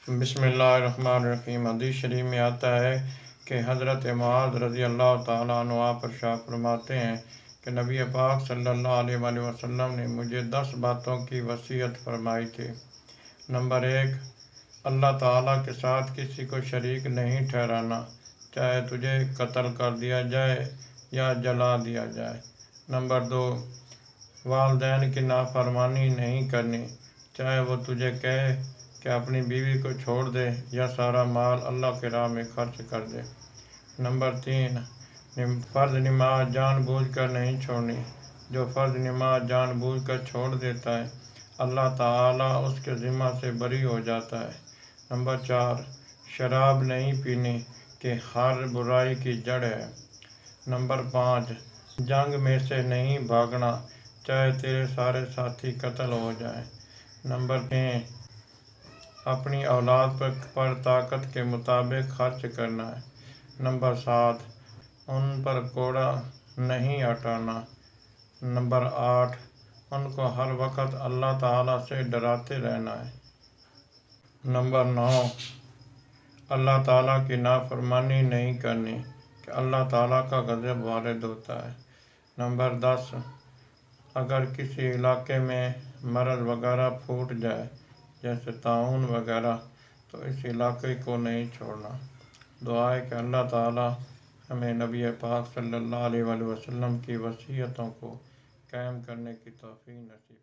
بسم اللہ الرحمن الرحیم۔ حدیث شریف میں آتا ہے کہ حضرت معاذ رضی اللہ تعالیٰ عنہ آپ ارشاد فرماتے ہیں کہ نبی پاک صلی اللہ علیہ وآلہ وسلم نے مجھے 10 باتوں کی وصیت فرمائی تھی۔ نمبر 1، اللہ تعالیٰ کے ساتھ کسی کو شریک نہیں ٹھہرانا، چاہے تجھے قتل کر دیا جائے یا جلا دیا جائے۔ نمبر 2، والدین کی نافرمانی نہیں کرنی، چاہے وہ تجھے کہے کہ اپنی بیوی کو چھوڑ دے یا سارا مال اللہ کی راہ میں خرچ کر دے۔ نمبر 3، فرض نماز جان بوجھ کر نہیں چھوڑنی، جو فرض نماز جان بوجھ کر چھوڑ دیتا ہے اللہ تعالیٰ اس کے ذمہ سے بری ہو جاتا ہے۔ نمبر 4، شراب نہیں پینی کہ ہر برائی کی جڑ ہے۔ نمبر 5، جنگ میں سے نہیں بھاگنا، چاہے تیرے سارے ساتھی قتل ہو جائیں۔ نمبر 6، اپنی اولاد پر طاقت کے مطابق خرچ کرنا ہے۔ نمبر 7، ان پر کوڑا نہیں ہٹانا۔ نمبر 8، ان کو ہر وقت اللہ تعالیٰ سے ڈراتے رہنا ہے۔ نمبر 9، اللہ تعالیٰ کی نافرمانی نہیں کرنی کہ اللہ تعالیٰ کا غضب وارد ہوتا ہے۔ نمبر 10، اگر کسی علاقے میں مرض وغیرہ پھوٹ جائے جیسے طاعون وغیرہ تو اس علاقے کو نہیں چھوڑنا۔ دعا ہے کہ اللہ تعالیٰ ہمیں نبی پاک صلی اللہ علیہ وآلہ وسلم کی وصیتوں کو قائم کرنے کی توفیق نصیب